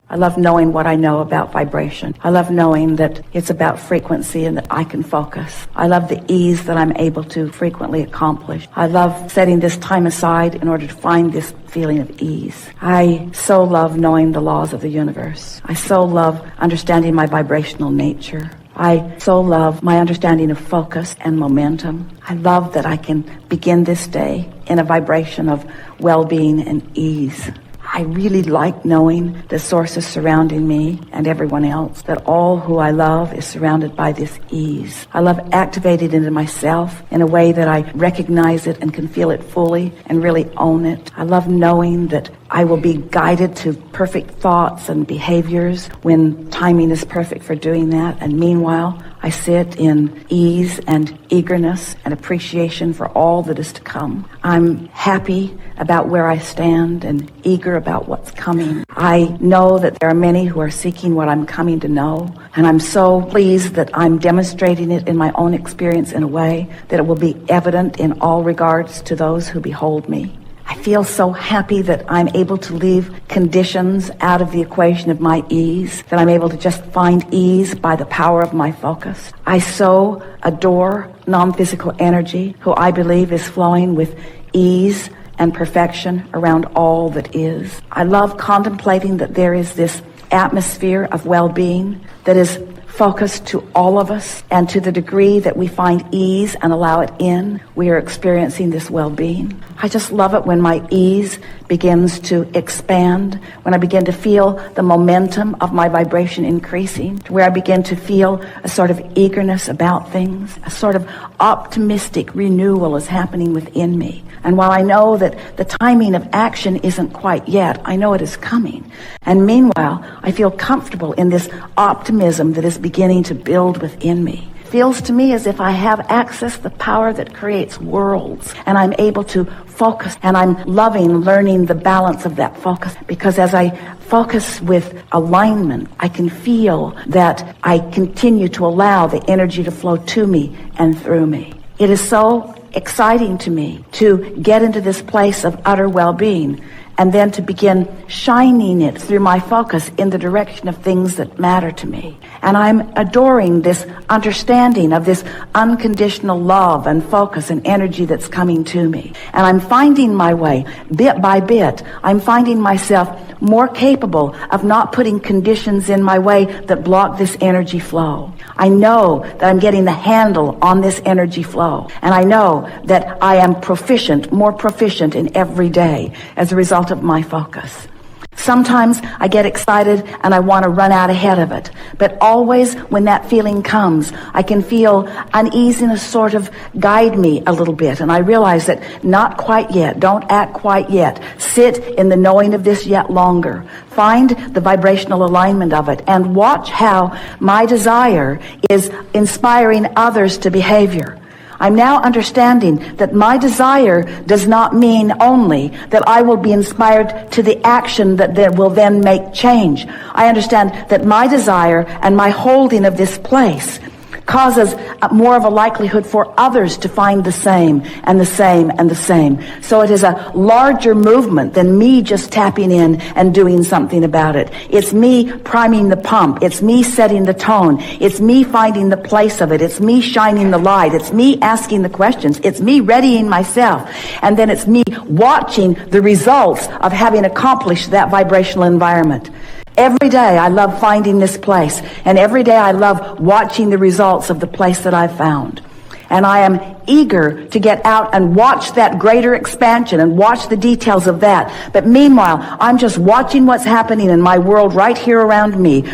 I love knowing what I know about vibration. I love knowing that it's about frequency and that I can focus. I love the ease that I'm able to frequently accomplish. I love setting this time aside in order to find this feeling of ease. I so love knowing the laws of the universe. I so love understanding my vibrational nature. I so love my understanding of focus and momentum. I love that I can begin this day in a vibration of well-being and ease. I really like knowing the sources surrounding me and everyone else, that all who I love is surrounded by this ease. I love activating it in myself in a way that I recognize it and can feel it fully and really own it. I love knowing that I will be guided to perfect thoughts and behaviors when timing is perfect for doing that. And meanwhile, I sit in ease and eagerness and appreciation for all that is to come. I'm happy about where I stand and eager about what's coming. I know that there are many who are seeking what I'm coming to know, and I'm so pleased that I'm demonstrating it in my own experience in a way that it will be evident in all regards to those who behold me. I feel so happy that I'm able to leave conditions out of the equation of my ease, that I'm able to just find ease by the power of my focus. I so adore non-physical energy, who I believe is flowing with ease and perfection around all that is. I love contemplating that there is this atmosphere of well-being that is focused to all of us, and to the degree that we find ease and allow it in, we are experiencing this well-being. I just love it when my ease begins to expand, when I begin to feel the momentum of my vibration increasing, to where I begin to feel a sort of eagerness about things, a sort of optimistic renewal is happening within me. And while I know that the timing of action isn't quite yet, I know it is coming. And meanwhile, I feel comfortable in this optimism that is beginning to build within me. It feels to me as if I have access to the power that creates worlds, and I'm able to focus, and I'm loving learning the balance of that focus, because as I focus with alignment, I can feel that I continue to allow the energy to flow to me and through me. It is so exciting to me to get into this place of utter well-being, and then to begin shining it through my focus in the direction of things that matter to me. And I'm adoring this understanding of this unconditional love and focus and energy that's coming to me. And I'm finding my way, bit by bit. I'm finding myself more capable of not putting conditions in my way that block this energy flow. I know that I'm getting the handle on this energy flow. And I know that I am proficient, more proficient in every day as a result of my focus. Sometimes I get excited and I want to run out ahead of it. But always when that feeling comes, I can feel uneasiness sort of guide me a little bit. And I realize that not quite yet. Don't act quite yet. Sit in the knowing of this yet longer. Find the vibrational alignment of it and watch how my desire is inspiring others to behavior. I'm now understanding that my desire does not mean only that I will be inspired to the action that will then make change. I understand that my desire and my holding of this place causes more of a likelihood for others to find the same and the same and the same. So it is a larger movement than me just tapping in and doing something about it. It's me priming the pump. It's me setting the tone. It's me finding the place of it. It's me shining the light. It's me asking the questions. It's me readying myself. And then it's me watching the results of having accomplished that vibrational environment. Every day I love finding this place, and every day I love watching the results of the place that I've found. And I am eager to get out and watch that greater expansion and watch the details of that. But meanwhile, I'm just watching what's happening in my world right here around me,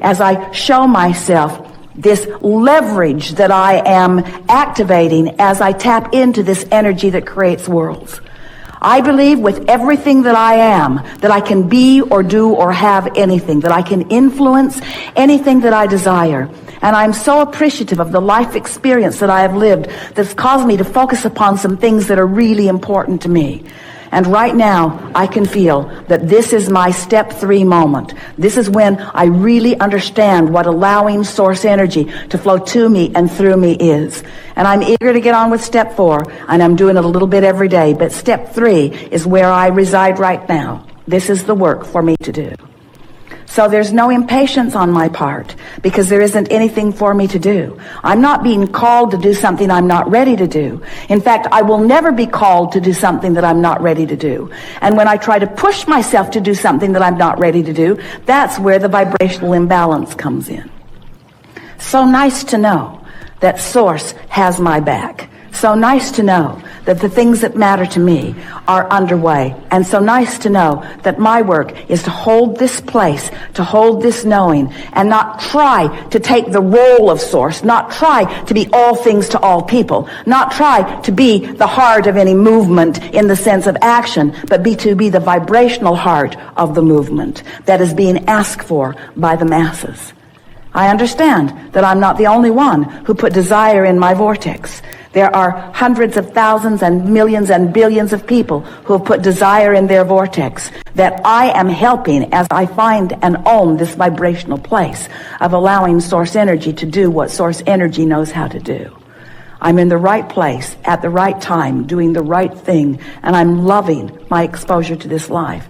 as I show myself this leverage that I am activating as I tap into this energy that creates worlds. I believe with everything that I am, that I can be or do or have anything, that I can influence anything that I desire. And I'm so appreciative of the life experience that I have lived that's caused me to focus upon some things that are really important to me. And right now, I can feel that this is my step 3 moment. This is when I really understand what allowing source energy to flow to me and through me is. And I'm eager to get on with step 4, and I'm doing it a little bit every day. But step 3 is where I reside right now. This is the work for me to do. So there's no impatience on my part because there isn't anything for me to do. I'm not being called to do something I'm not ready to do. In fact, I will never be called to do something that I'm not ready to do. And when I try to push myself to do something that I'm not ready to do, that's where the vibrational imbalance comes in. So nice to know that Source has my back. So nice to know that the things that matter to me are underway. And so nice to know that my work is to hold this place, to hold this knowing, and not try to take the role of Source, not try to be all things to all people, not try to be the heart of any movement in the sense of action, but to be the vibrational heart of the movement that is being asked for by the masses. I understand that I'm not the only one who put desire in my vortex. There are hundreds of thousands and millions and billions of people who have put desire in their vortex that I am helping as I find and own this vibrational place of allowing Source Energy to do what Source Energy knows how to do. I'm in the right place at the right time, doing the right thing, and I'm loving my exposure to this life.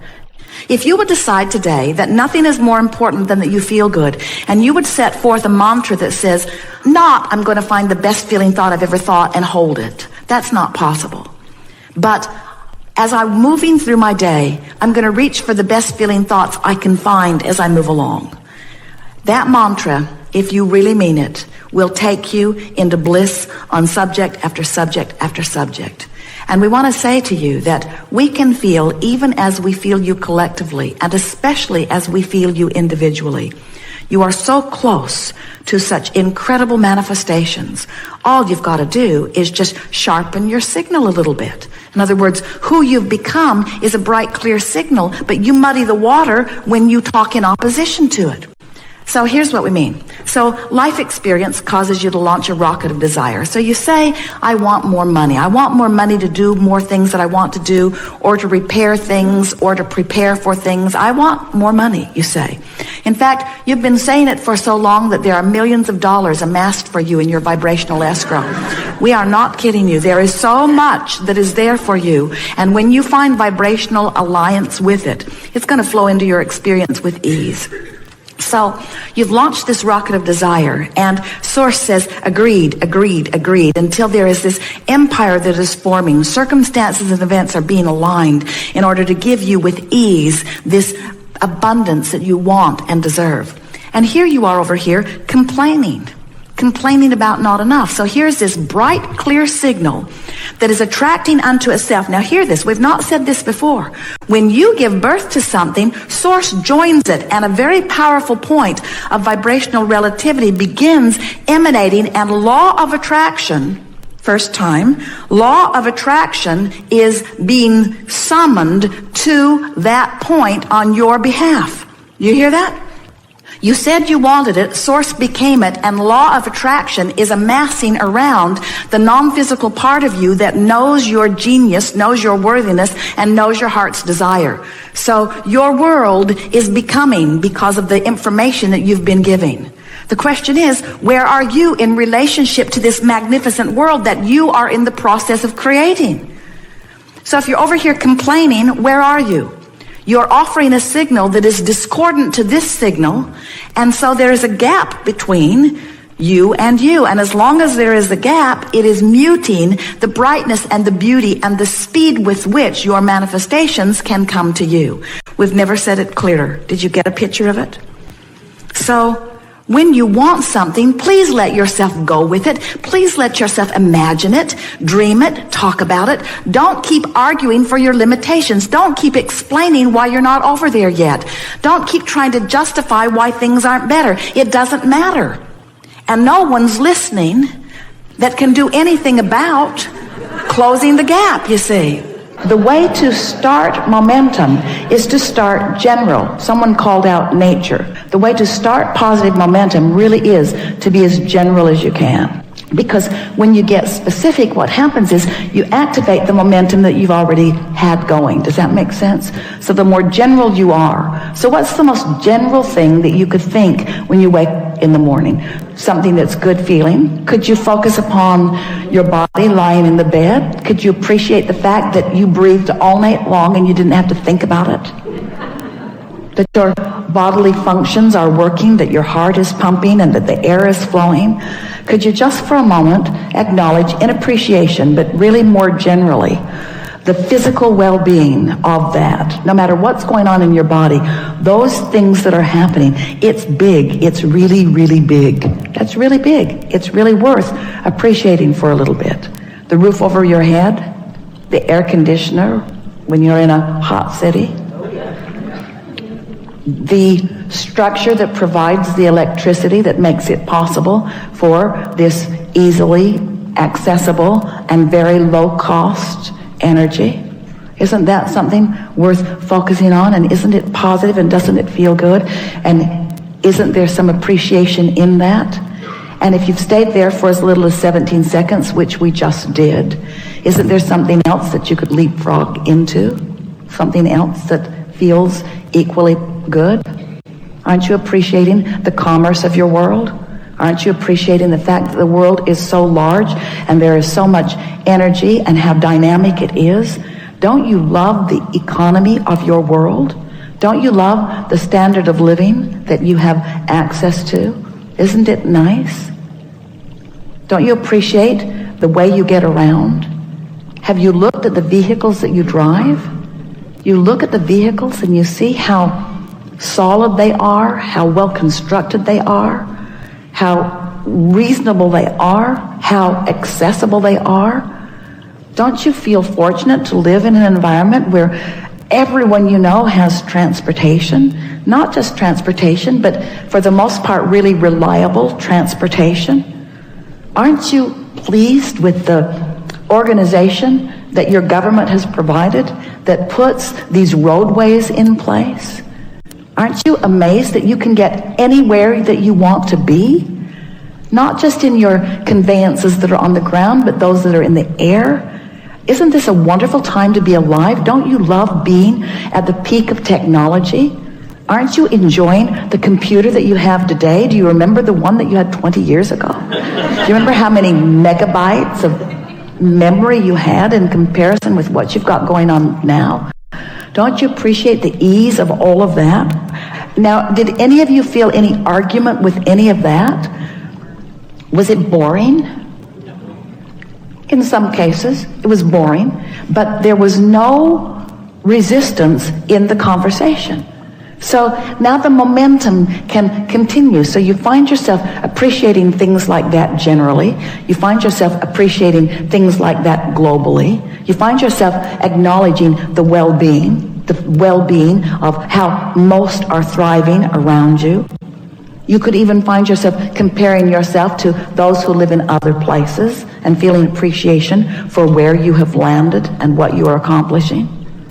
If you would decide today that nothing is more important than that you feel good, and you would set forth a mantra that says, not, I'm going to find the best feeling thought I've ever thought and hold it. That's not possible. But as I'm moving through my day, I'm going to reach for the best feeling thoughts I can find as I move along. That mantra, if you really mean it, will take you into bliss on subject after subject after subject. And we want to say to you that we can feel even as we feel you collectively, and especially as we feel you individually. You are so close to such incredible manifestations. All you've got to do is just sharpen your signal a little bit. In other words, who you've become is a bright, clear signal, but you muddy the water when you talk in opposition to it. So here's what we mean. So life experience causes you to launch a rocket of desire. So you say, I want more money. I want more money to do more things that I want to do, or to repair things, or to prepare for things. I want more money, you say. In fact, you've been saying it for so long that there are millions of dollars amassed for you in your vibrational escrow. We are not kidding you. There is so much that is there for you. And when you find vibrational alliance with it, it's going to flow into your experience with ease. So you've launched this rocket of desire, and Source says, agreed, agreed, agreed, until there is this empire that is forming. Circumstances and events are being aligned in order to give you with ease this abundance that you want and deserve. And here you are over here complaining about not enough. So here's this bright, clear signal that is attracting unto itself. Now hear this. We've not said this before. When you give birth to something, Source joins it, and a very powerful point of vibrational relativity begins emanating, and law of attraction, first time, law of attraction is being summoned to that point on your behalf. You hear that? You said you wanted it, Source became it, and law of attraction is amassing around the non-physical part of you that knows your genius, knows your worthiness, and knows your heart's desire. So your world is becoming because of the information that you've been giving. The question is, where are you in relationship to this magnificent world that you are in the process of creating? So if you're over here complaining, where are you? You're offering a signal that is discordant to this signal, and so there is a gap between you and you. And as long as there is a gap, it is muting the brightness and the beauty and the speed with which your manifestations can come to you. We've never said it clearer. Did you get a picture of it? So when you want something, please let yourself go with it. Please let yourself imagine it, dream it, talk about it. Don't keep arguing for your limitations. Don't keep explaining why you're not over there yet. Don't keep trying to justify why things aren't better. It doesn't matter. And no one's listening that can do anything about closing the gap, you see. The way to start momentum is to start general. Someone called out nature. The way to start positive momentum really is to be as general as you can. Because when you get specific, what happens is you activate the momentum that you've already had going. Does that make sense? So the more general you are. So what's the most general thing that you could think when you wake in the morning? Something that's good feeling. Could you focus upon your body lying in the bed? Could you appreciate the fact that you breathed all night long and you didn't have to think about it? That your bodily functions are working, that your heart is pumping, and that the air is flowing? Could you just for a moment acknowledge in appreciation, but really more generally, the physical well-being of that? No matter what's going on in your body, those things that are happening, it's big. It's really, really big. That's really big. It's really worth appreciating for a little bit. The roof over your head, the air conditioner when you're in a hot city, the structure that provides the electricity that makes it possible for this easily accessible and very low-cost energy. Isn't that something worth focusing on? And isn't it positive, and doesn't it feel good? And isn't there some appreciation in that? And if you've stayed there for as little as 17 seconds, which we just did, isn't there something else that you could leapfrog into? Something else that feels equally good? Aren't you appreciating the commerce of your world? Aren't you appreciating the fact that the world is so large and there is so much energy and how dynamic it is? Don't you love the economy of your world? Don't you love the standard of living that you have access to? Isn't it nice? Don't you appreciate the way you get around? Have you looked at the vehicles that you drive? You look at the vehicles and you see how solid they are, how well constructed they are, how reasonable they are, how accessible they are. Don't you feel fortunate to live in an environment where everyone you know has transportation? Not just transportation, but for the most part really reliable transportation. Aren't you pleased with the organization that your government has provided that puts these roadways in place? Aren't you amazed that you can get anywhere that you want to be? Not just in your conveyances that are on the ground, but those that are in the air. Isn't this a wonderful time to be alive? Don't you love being at the peak of technology? Aren't you enjoying the computer that you have today? Do you remember the one that you had 20 years ago? Do you remember how many megabytes of memory you had in comparison with what you've got going on now? Don't you appreciate the ease of all of that? Now, did any of you feel any argument with any of that? Was it boring? In some cases, it was boring, but there was no resistance in the conversation. So now the momentum can continue. So you find yourself appreciating things like that generally. You find yourself appreciating things like that globally. You find yourself acknowledging the well-being of how most are thriving around you. You could even find yourself comparing yourself to those who live in other places and feeling appreciation for where you have landed and what you are accomplishing.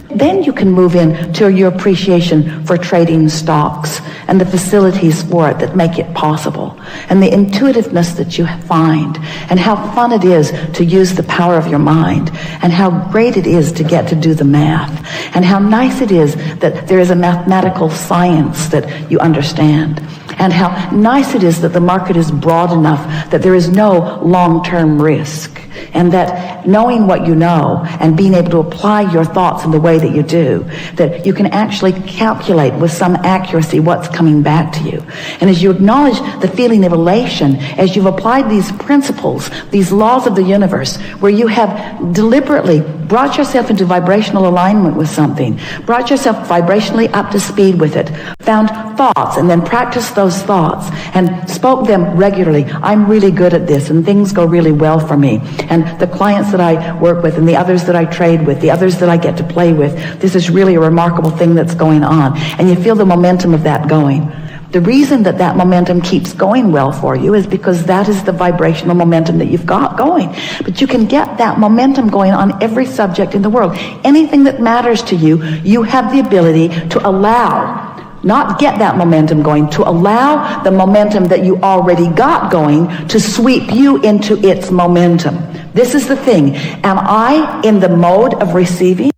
Then you can move into your appreciation for trading stocks and the facilities for it that make it possible, and the intuitiveness that you find, and how fun it is to use the power of your mind, and how great it is to get to do the math, and how nice it is that there is a mathematical science that you understand, and how nice it is that the market is broad enough that there is no long-term risk, and that knowing what you know and being able to apply your thoughts in the way that you do, that you can actually calculate with some accuracy what's coming back to you. And as you acknowledge the feeling of elation, as you've applied these principles, these laws of the universe, where you have deliberately brought yourself into vibrational alignment with something, brought yourself vibrationally up to speed with it, found thoughts and then practiced those thoughts and spoke them regularly. I'm really good at this and things go really well for me. And the clients that I work with and the others that I trade with, the others that I get to play with, this is really a remarkable thing that's going on. And you feel the momentum of that going. The reason that that momentum keeps going well for you is because that is the vibrational momentum that you've got going. But you can get that momentum going on every subject in the world. Anything that matters to you, you have the ability to allow not get that momentum going, to allow the momentum that you already got going to sweep you into its momentum. This is the thing. Am I in the mode of receiving?